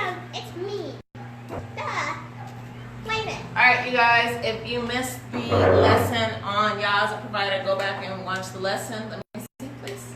because it's me. Duh. Wait a minute. Alright, you guys, if you missed the lesson on Yah as a provider, go back and watch the lesson. Let me see, please.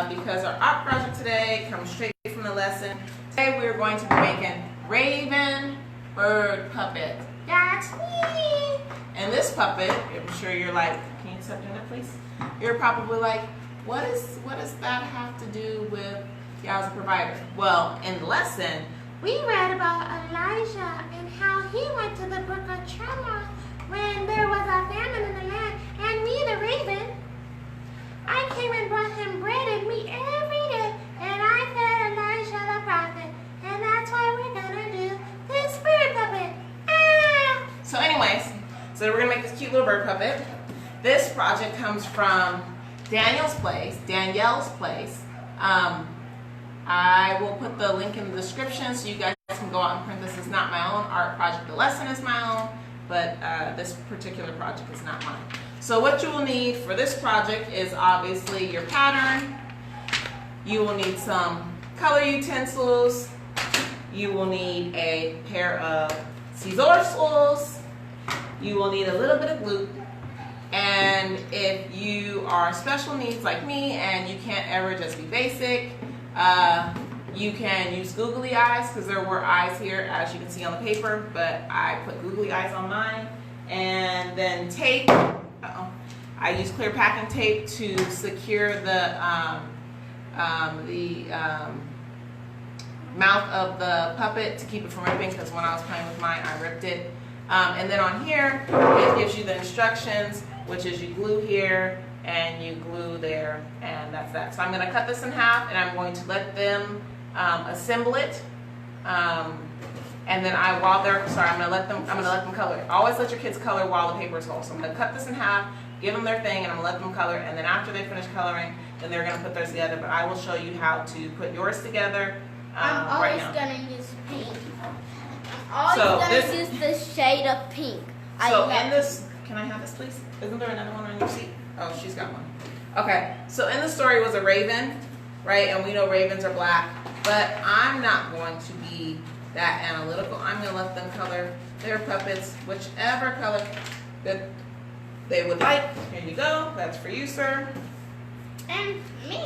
Because our art project today comes straight from the lesson. Today we're going to be making raven bird puppet. That's me. And this puppet, I'm sure you're like, can you stop doing that, please? You're probably like, what does that have to do with Yah as a provider? Well, in the lesson, we read about Elijah and how he went to the brook of Chernobyl when there was a famine in the land, and me, the raven, I came and brought him bread and meat every day, and I fed Elijah the prophet, and that's why we're gonna do this bird puppet. Ah! So anyways, so we're gonna make this cute little bird puppet. This project comes from Danielle's place. I will put the link in the description so you guys can go out and print this. It's not my own art project. The lesson is my own, but this particular project is not mine. So what you will need for this project is obviously your pattern. You will need some color utensils. You will need a pair of scissors tools. You will need a little bit of glue. And if you are special needs like me and you can't ever just be basic, you can use googly eyes, because there were eyes here as you can see on the paper, but I put googly eyes on mine. And then tape. I use clear packing tape to secure the mouth of the puppet to keep it from ripping, because when I was playing with mine I ripped it. And then on here it gives you the instructions, which is you glue here and you glue there, and that's that. So I'm going to cut this in half and I'm going to let them assemble it. And then I'm going to let them color. Always let your kids color while the paper is whole. So I'm going to cut this in half, give them their thing, and I'm going to let them color, and then after they finish coloring, then they're going to put theirs together. But I will show you how to put yours together I'm right always now. going to use pink. I'm always going to use the shade of pink. So in this, can I have this please? Isn't there another one on your seat? Oh, she's got one. Okay, so in the story was a raven, right? And we know ravens are black, but I'm not going to be that analytical. I'm going to let them color their puppets whichever color that they would like. Here you go. That's for you, sir. And me.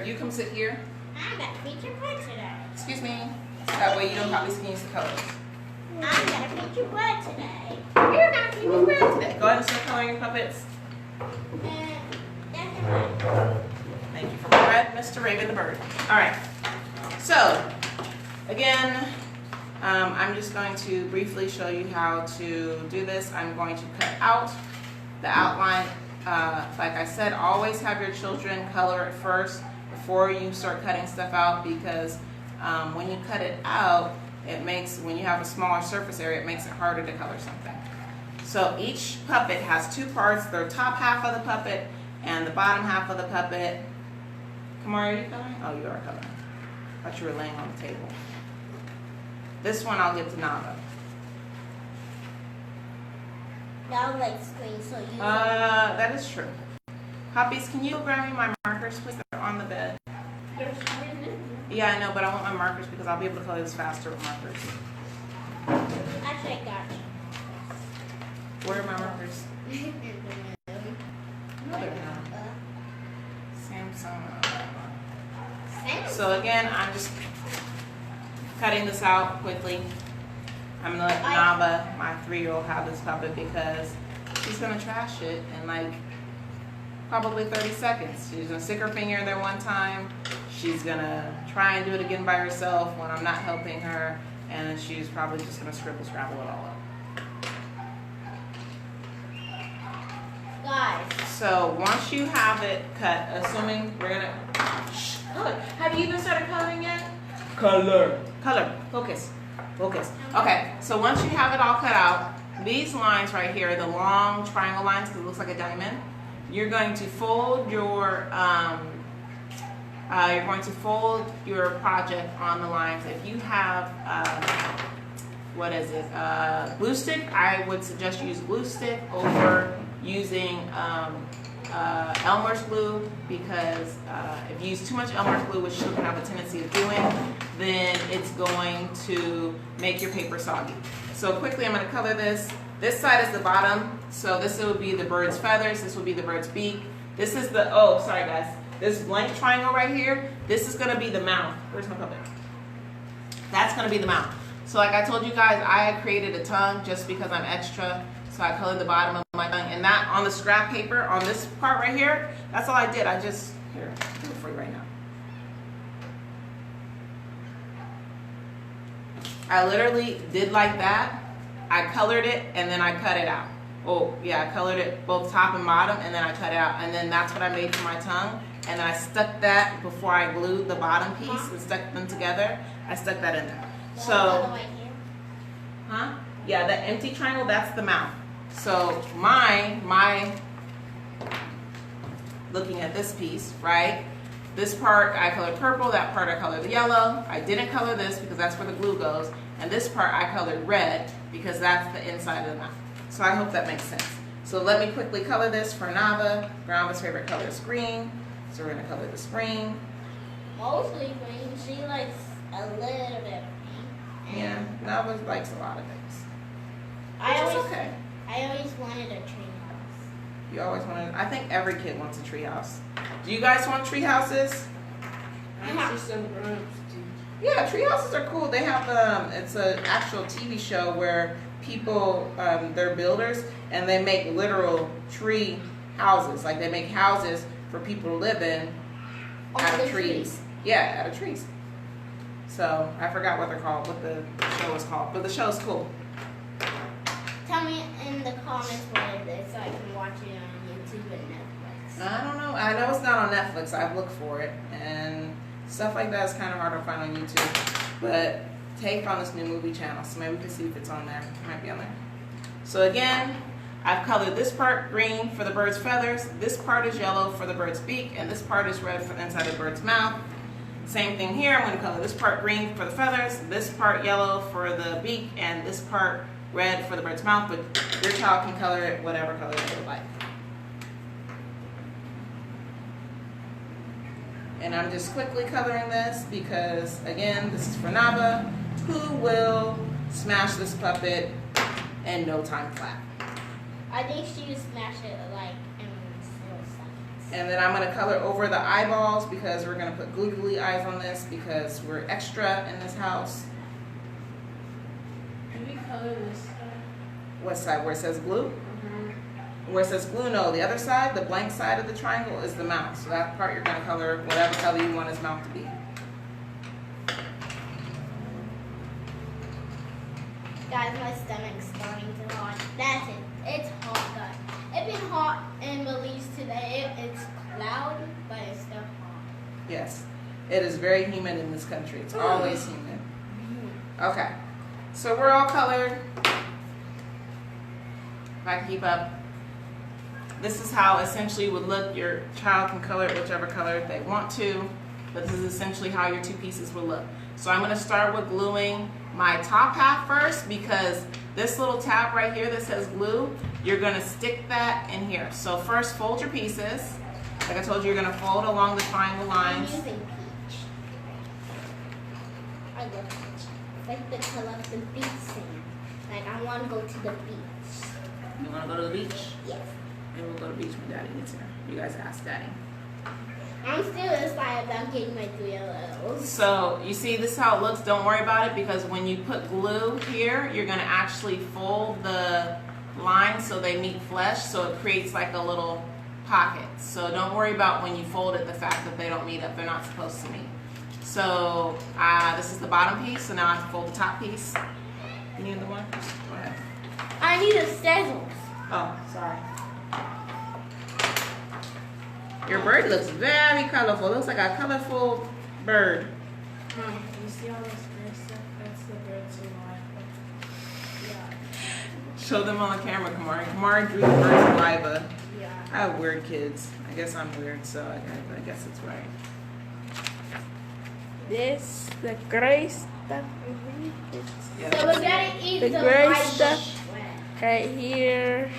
You come sit here. I got feature bread today. Excuse me. That way you don't probably see the colors. I got a feature bread today. You're going to feature bread today. Go ahead and start coloring your puppets. Thank you for my bread, Mr. Raven the bird. All right. So, again, I'm just going to briefly show you how to do this. I'm going to cut out the outline. Like I said, always have your children color it first before you start cutting stuff out, because when you cut it out, when you have a smaller surface area, it makes it harder to color something. So each puppet has two parts, the top half of the puppet and the bottom half of the puppet. Kamara, are you coloring? Oh, you are coloring. I thought you were laying on the table. This one I'll give to Nava. Now like screen, so you. That is true. Puppies, can you grab me my markers, please? They're on the bed. Yeah, I know, but I want my markers because I'll be able to color this faster with markers. Actually, I got you. Where are my markers? No, they're not. Samsung. So again, I'm just cutting this out quickly. I'm gonna let Nava, my 3-year-old, have this puppet because she's gonna trash it in like probably 30 seconds. She's gonna stick her finger in there one time. She's gonna try and do it again by herself when I'm not helping her, and then she's probably just gonna scrabble it all up. Guys. So once you have it cut, assuming we're gonna color. Have you even started coloring yet? Color. Focus. Okay, so once you have it all cut out, these lines right here, the long triangle lines, because it looks like a diamond, you're going to fold your project on the lines. If you have glue stick, I would suggest you use glue stick over using Elmer's glue, because if you use too much Elmer's glue, which children have a tendency of doing, then it's going to make your paper soggy. So quickly, I'm going to color this. This side is the bottom, so this will be the bird's feathers, this will be the bird's beak. This is the, oh, sorry guys, this blank triangle right here, this is going to be the mouth. Where's my puppet? That's going to be the mouth. So like I told you guys, I had created a tongue just because I'm extra. So I colored the bottom of my tongue. And that on the scrap paper, on this part right here, that's all I did. I just, here, I'll do it for you right now. I literally did like that. I colored it and then I cut it out. Oh yeah, I colored it both top and bottom and then I cut it out. And then that's what I made for my tongue. And I stuck that before I glued the bottom piece and stuck them together. I stuck that in there. So, huh? Yeah, the empty triangle, that's the mouth. So my looking at this piece, right? This part I colored purple, that part I colored yellow. I didn't color this because that's where the glue goes. And this part I colored red because that's the inside of the mouth. So I hope that makes sense. So let me quickly color this for Nava. Nava's favorite color is green. So we're gonna color this green. Mostly green. She likes a little bit. Yeah, Nava likes a lot of things. I always wanted a tree house. You always wanted, I think every kid wants a tree house. Do you guys want tree houses? Yeah, tree houses are cool. They have, it's an actual TV show where people, they're builders, and they make literal tree houses. Like they make houses for people to live in out of trees. Yeah, out of trees. So I forgot what they're called, what the show is called, but the show's cool. Tell me in the comments what it is so I can watch it on YouTube and Netflix. I don't know. I know it's not on Netflix. I've looked for it, and stuff like that is kind of hard to find on YouTube. But Tay found this new movie channel, so maybe we can see if it's on there. It might be on there. So again, I've colored this part green for the bird's feathers. This part is yellow for the bird's beak, and this part is red for the inside of the bird's mouth. Same thing here. I'm going to color this part green for the feathers, this part yellow for the beak, and this part red for the bird's mouth, but your child can color it whatever color they would like. And I'm just quickly coloring this because, again, this is for Nava, who will smash this puppet in no time flat. I think she would smash it like in 0 seconds. And then I'm going to color over the eyeballs because we're going to put googly eyes on this because we're extra in this house. Can we color this side? What side? Where it says glue? Where it says glue, no. The other side, the blank side of the triangle, is the mouth. So that part you're going to color whatever color you want his mouth to be. Guys, my stomach's starting to hot. That's it. It's hot, guys. It's been hot in Belize today. It's cloudy, but it's still hot. Yes. It is very humid in this country. It's always humid. Okay. So we're all colored. If I can keep up. This is how essentially it would look. Your child can color it whichever color they want to, but this is essentially how your two pieces will look. So I'm going to start with gluing my top half first because this little tab right here that says glue, you're going to stick that in here. So first fold your pieces. Like I told you, you're going to fold along the triangle lines. I'm using peach. I love peach. It's like the color of the beach sand. Like I want to go to the beach. You want to go to the beach? Yes. Maybe we'll go to the beach when Daddy gets here. You guys ask Daddy. I'm still excited about getting my 3 LLs. So you see, this is how it looks. Don't worry about it because when you put glue here, you're going to actually fold the lines so they meet flesh, so it creates like a little pocket. So don't worry about when you fold it, the fact that they don't meet up. They're not supposed to meet. So this is the bottom piece, so now I have to fold the top piece. You need the one? Go ahead. I need a scissors. Oh, sorry. Your bird looks very colorful. Looks like a colorful bird. You see all this gray stuff? That's the bird's saliva. Yeah. Show them on the camera, Kamari. Kamari drew the bird's saliva. Yeah. I have weird kids. I guess I'm weird, so I guess it's right. This, the gray stuff. Yeah, So we're gonna eat The the gray white stuff. Right here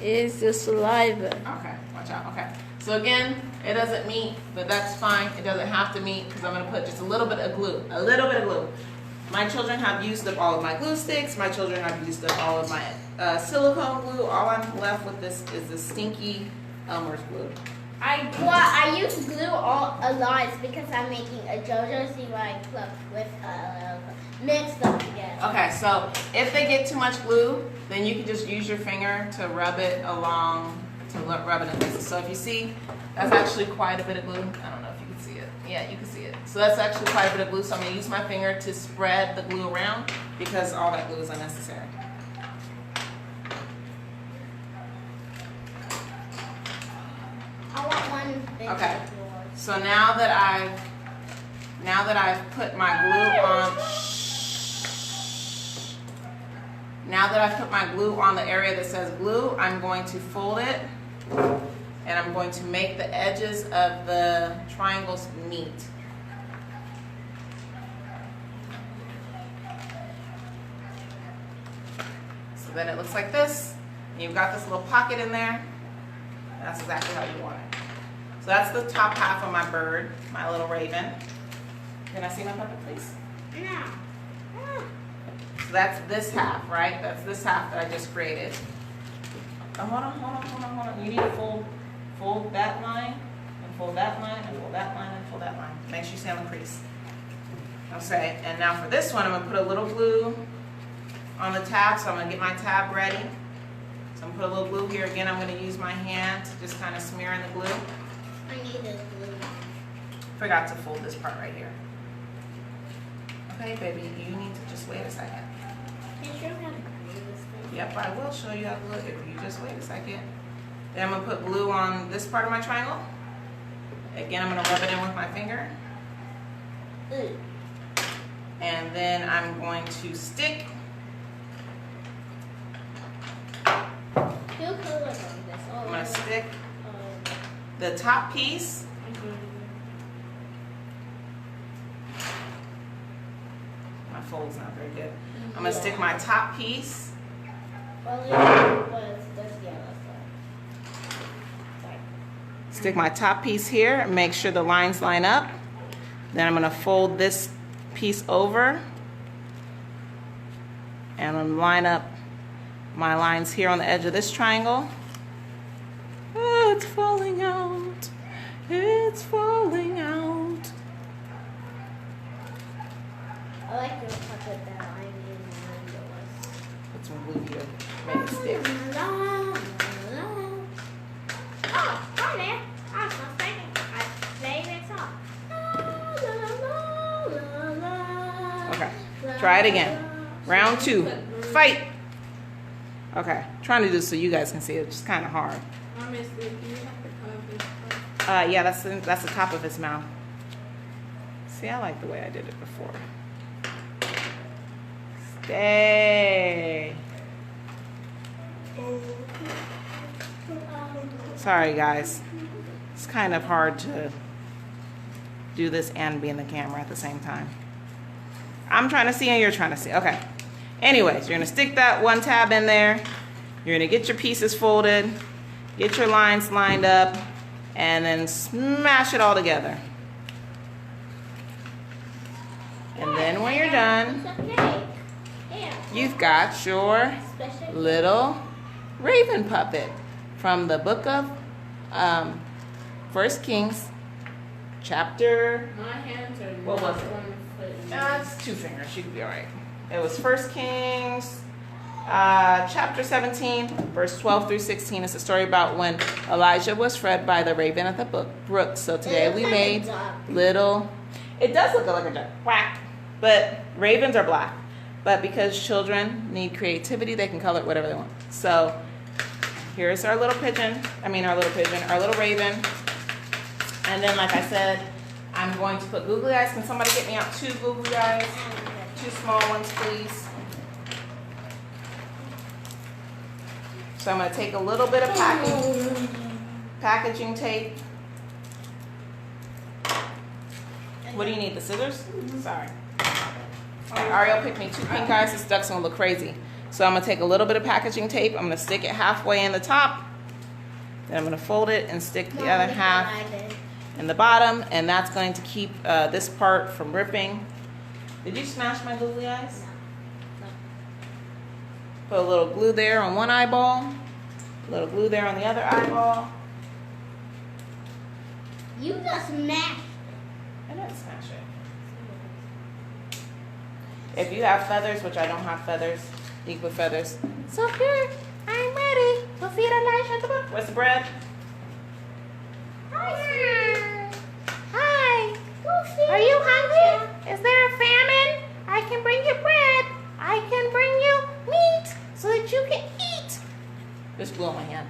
is the saliva. okay, watch out. Okay. So again, It doesn't meet, but that's fine. It doesn't have to meet because I'm going to put just a little bit of glue. A little bit of glue. My children have used up all of my glue sticks. My children have used up all of my silicone glue. All I'm left with this is the stinky Elmer's glue. I use glue a lot because I'm making a JoJo CY club with mix them together. Okay, so if they get too much glue, then you can just use your finger to rub it along, rub it in places. So if you see, that's actually quite a bit of glue. I don't know if you can see it. Yeah, you can see it. So that's actually quite a bit of glue. So I'm going to use my finger to spread the glue around because all that glue is unnecessary. I want one big Okay. So now that I've put my glue on, now that I've put my glue on the area that says glue, I'm going to fold it and I'm going to make the edges of the triangles meet. So then it looks like this. And you've got this little pocket in there. That's exactly how you want it. So that's the top half of my bird, my little raven. Can I see my puppet, please? No. So that's this half, right? That's this half that I just created. Oh, hold on. You need to fold that line, and fold that line, and fold that line, and fold that line. Make sure you stay on the crease. Okay, and now for this one, I'm gonna put a little glue on the tab, so I'm gonna get my tab ready. So I'm gonna put a little glue here. Again, I'm gonna use my hand to just kind of smear in the glue. I need the glue. Forgot to fold this part right here. Okay, baby, you need to just wait a second. Can you show me how to glue this thing? Yep, I will show you how to glue it if you just wait a second. Then I'm gonna put glue on this part of my triangle. Again, I'm gonna rub it in with my finger. Ooh. And then I'm going to stick. Feel color on this. I'm gonna stick the top piece. My fold's not very good. I'm gonna stick my top piece. Stick my top piece here and make sure the lines line up. Then I'm gonna fold this piece over and I'm gonna line up my lines here on the edge of this triangle. Oh, it's falling out. It's falling out. I like your puppet that I made yours. Put some glue here. Make it stick. Oh, hi there. I was not singing. I played that song. Okay, try it again. Round 2. Fight. Okay, trying to do this so you guys can see it. It's just kind of hard. I missed it. You have to cover this. Yeah, that's the top of his mouth. See, I like the way I did it before. Stay. Sorry, guys. It's kind of hard to do this and be in the camera at the same time. I'm trying to see and you're trying to see. Okay. Anyways, you're going to stick that one tab in there. You're going to get your pieces folded, get your lines lined up, and then smash it all together. And then when you're done, you've got your little raven puppet from the book of 1 Kings, chapter, My hands are what was not it? on the foot. It's 2 fingers, you could be all right. It was 1 Kings, chapter 17, verse 12 through 16. It's a story about when Elijah was fed by the raven at the brook. So today we made little, it does look like a duck, quack, but ravens are black. But because children need creativity, they can color it whatever they want. So here's our little pigeon, our little raven. And then, like I said, I'm going to put googly eyes. Can somebody get me out 2 googly eyes? 2 small ones, please. So I'm going to take a little bit of packaging tape. What do you need, the scissors? Sorry. Okay, Ariel picked me 2 pink eyes. This duck's going to look crazy. So I'm going to take a little bit of packaging tape. I'm going to stick it halfway in the top. Then I'm going to fold it and stick the other half in the bottom, and that's going to keep this part from ripping. Did you smash my googly eyes? No. Put a little glue there on one eyeball, a little glue there on the other eyeball. You just smashed. I didn't smash it. If you have feathers, which I don't have feathers, you can put feathers. So here, I'm ready. We'll feed Elijah at the book. Where's the bread? Hi. Hi. Go feed Are you Elijah. hungry? Is there a famine? I can bring you bread. I can bring you meat so that you can eat. Just blow my hand.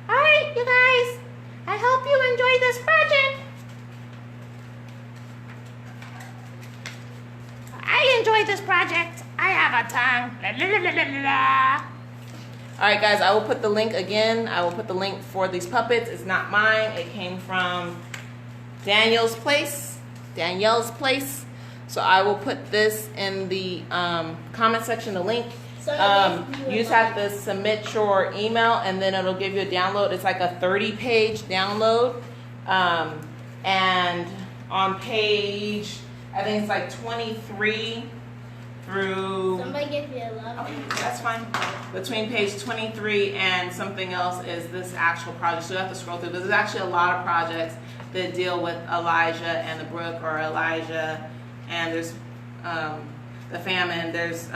All right, you guys. I hope you enjoy this project. I enjoyed this project. I have a tongue. La, la, la, la, la, la. All right, guys, I will put the link again. I will put the link for these puppets. It's not mine. It came from Daniel's place. Danielle's place. So I will put this in the comment section, the link. You just have to submit your email, and then it'll give you a download. It's like a 30-page download. And on page, I think it's like 23 through... Somebody give me a love. Okay, that's fine. Between page 23 and something else is this actual project. So you have to scroll through. There's actually a lot of projects that deal with Elijah and the brook, or Elijah, and there's the famine. There's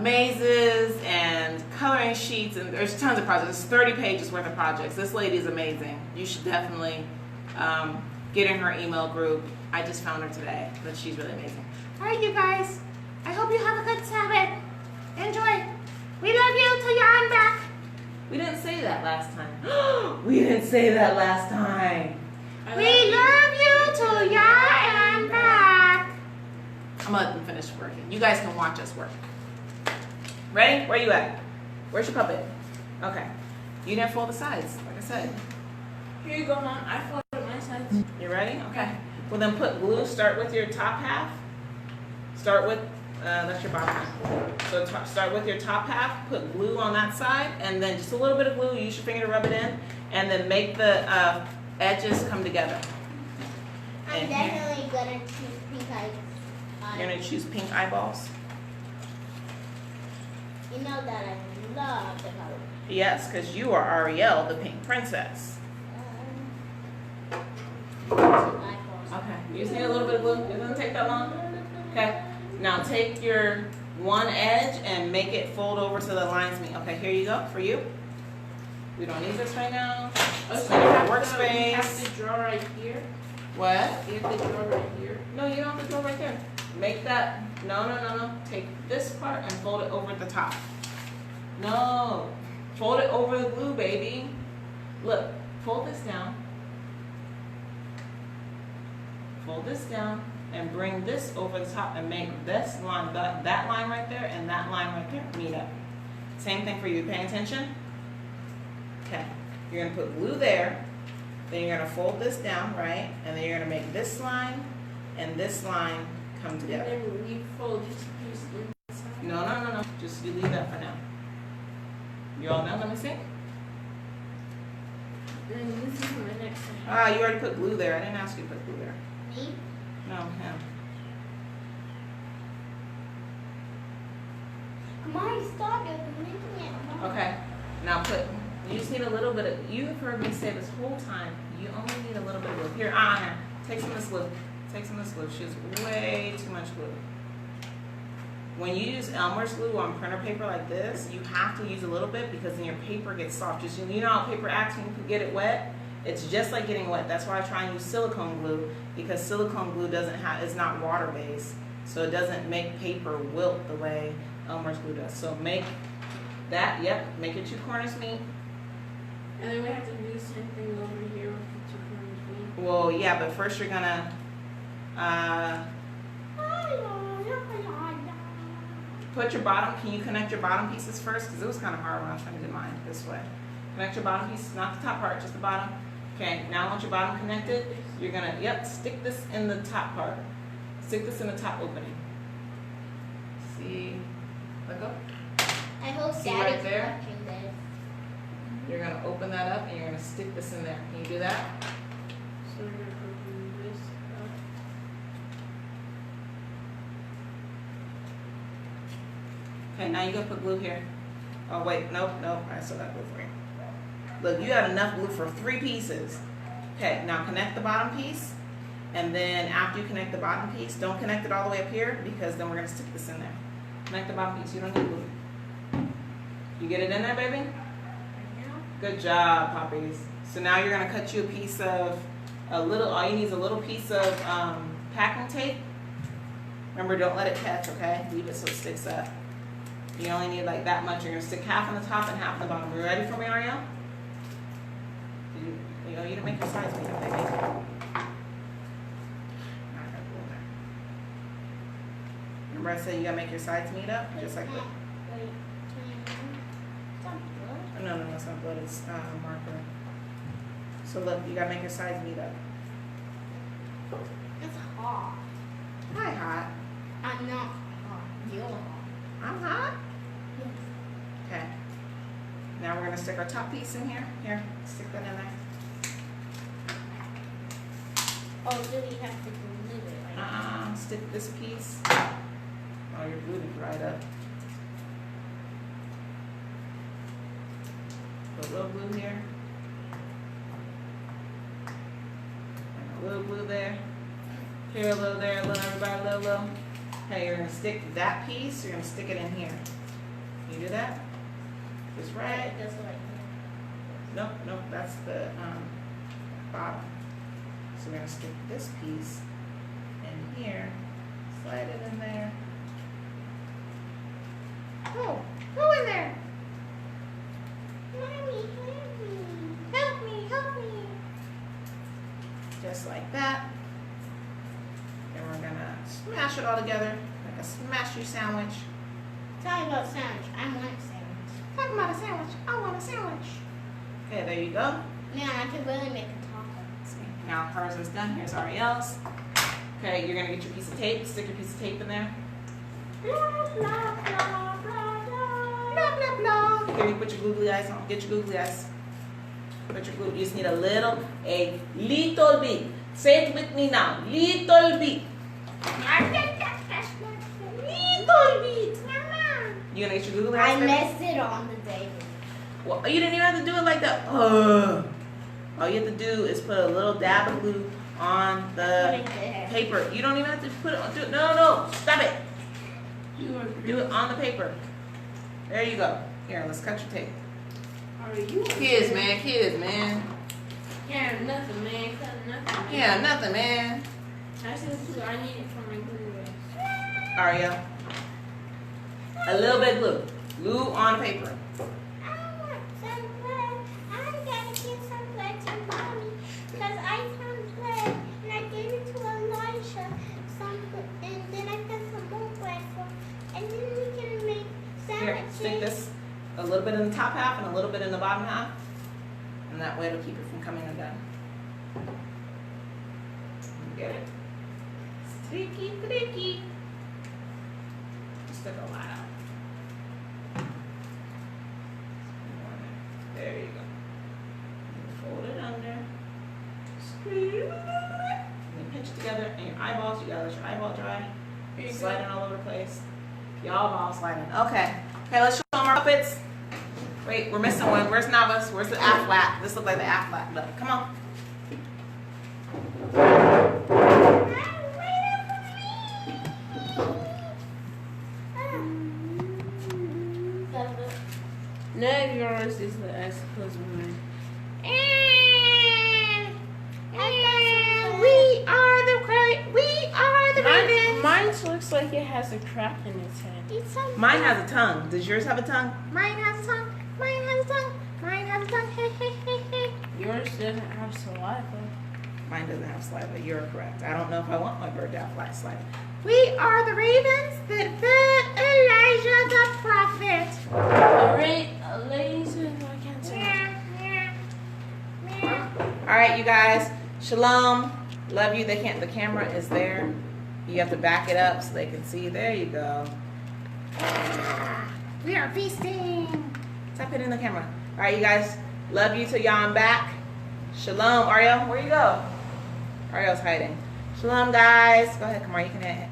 mazes and coloring sheets, and there's tons of projects. There's 30 pages worth of projects. This lady is amazing. You should definitely get in her email group. I just found her today, but she's really amazing. All right, you guys. I hope you have a good Sabbath. Enjoy. We love you till you're on back. We didn't say that last time. We didn't say that last time. We love you till you're on back. I'm gonna let them finish working. You guys can watch us work. Ready? Where you at? Where's your puppet? Okay. You didn't fold the sides, like I said. Here you go, Mom. I folded my sides. You ready? Okay. Well, then put glue. Start with your top half. Start with, that's your bottom half. So start with your top half. Put glue on that side, and then just a little bit of glue. Use your finger to rub it in, and then make the edges come together. I'm definitely gonna choose pink eyes. You're gonna choose pink eyeballs. You know that I love the color. Yes, because you are Ariel, the pink princess. Eyeballs. Okay, you just need a little bit of glue. It doesn't take that long. Okay, now take your one edge and make it fold over to the lines meet. Okay, here you go, for you. We don't need this right now. Oh, So you have You workspace. have to draw right here. What? You have to draw right here. No, you don't have to go right there. Make that, no. Take this part and fold it over at the top. No, fold it over the glue, baby. Look, fold this down. Fold this down and bring this over the top and make this line, that line right there and that line right there meet up. Same thing for you, paying attention? Okay, you're gonna put glue there, then you're gonna fold this down, right? And then you're gonna make this line and this line come together. And then you fold this piece inside. No. Just you leave that for now. You all done? Let me see. And this is my next one. Ah, you already put glue there. I didn't ask you to put glue there. Me? No, him. Come on, stop it. I'm making it. Come on. Okay. Now you just need a little bit of, you have heard me say this whole time, you only need a little bit of glue. Here, here. Take some of this glue. Take some of this glue. She has way too much glue. When you use Elmer's glue on printer paper like this, you have to use a little bit because then your paper gets soft. Just, you know how paper acts when you get it wet? It's just like getting wet. That's why I try and use silicone glue, because silicone glue it's not water based, so it doesn't make paper wilt the way Elmer's glue does. So make that, make your two corners meet. And then we have to do the same thing over here with the two corners meet. Well, yeah, but first you're gonna put your bottom. Can you connect your bottom pieces first? Because it was kind of hard when I was trying to do mine this way. Connect your bottom pieces, not the top part, just the bottom. Okay, now once your bottom connected, you're gonna, stick this in the top part. Stick this in the top opening. See, look up. I hope See Daddy's right there? watching this. You're gonna open that up and you're gonna stick this in there. Can you do that? So we're gonna do this up. Okay, now you gotta put glue here. Oh wait, nope. I still got glue for you. Look, you have enough glue for 3 pieces. Okay, now connect the bottom piece. And then after you connect the bottom piece, don't connect it all the way up here because then we're gonna stick this in there. Connect the bottom piece, you don't need glue. You get it in there, baby? Good job, puppies. So now you're gonna cut you a piece of all you need is a little piece of packing tape. Remember, don't let it catch, okay? Leave it so it sticks up. You only need like that much. You're gonna stick half on the top and half on the bottom. You ready for me, Ariel? You didn't make your sides meet up, baby. Remember I said you gotta make your sides meet up? Just like that. Wait, stop blood. No, it's not blood, it's marker. So look, you gotta make your sides meet up. It's hot. Hi, hot. I'm not hot. You're hot. I'm hot? Yes. Okay. Now we're gonna stick our top piece in here. Here, stick that in there. Oh, do we have to glue it? Right? Stick this piece. Oh, your glue is dried up. Put a little glue here. And a little glue there. Here a little, there a little, everybody a little. Okay, you're gonna stick that piece, you're gonna stick it in here. Can you do that? Just right. Just like Nope, that's the bottom. So we're gonna stick this piece in here, slide it in there. Go in there. Mommy, help me. Just like that. And we're gonna smash it all together like a smashy sandwich. Talking about sandwich. I want a sandwich. Talking about a sandwich. I want a sandwich. Okay, there you go. Man, I could really make a taco. Now hers is done. Here's Ariel's. Okay, you're gonna get your piece of tape. Stick your piece of tape in there. Blah, blah, blah, blah, blah. Blah, blah, blah. Here, you put your googly eyes on. Get your googly eyes. Put your glue. You just need a little bit. Say it with me now. Little bit. Little bit. You gonna get your googly eyes? I messed it on the day. Well, you didn't even have to do it like that. All you have to do is put a little dab of glue on the paper. You don't even have to put it on. No. Stop it. Do it on the paper. There you go. Here, let's cut your tape. Are you? Kids, man. Yeah, nothing, man. Nothing, man. Yeah, nothing, man. I said, I need it for my glue. Aria. A little bit glue. Glue on the paper. I want some bread. I gotta get some bread to mommy because I found bread and I gave it to Elijah. And then I got some more bread and then we can make Here, sandwiches. stick this a little bit in the top half and a little bit in the bottom half. And that way it'll keep it from coming undone. You get it? Tricky. Stick a lot out. There you go. Fold it under. Squeeze. And pinch it together. And your eyeballs, you gotta let your eyeball dry. Sliding all over the place. Y'all ball sliding. Okay, let's show them our puppets. Wait, we're missing one. Where's Navas? Where's the A flat? This looks like the A flat. Look, come on. None of yours is the as close to mine. We are the Ravens. Mine looks like it has a crack in its head. Mine has a tongue. Does yours have a tongue? Mine has a tongue. Mine has a tongue. Mine has a tongue. Hey. Yours doesn't have saliva. Mine doesn't have saliva. You're correct. I don't know if I want my bird to have saliva. We are the ravens that fed Elijah the prophet. I can't say. All right, you guys. Shalom. Love you. The camera is there. You have to back it up so they can see. There you go. We are feasting. Stop hitting the camera. All right, you guys. Love you till y'all I'm back. Shalom. Ariel, where you go? Ariel's hiding. Shalom, guys. Go ahead, Kamar. You can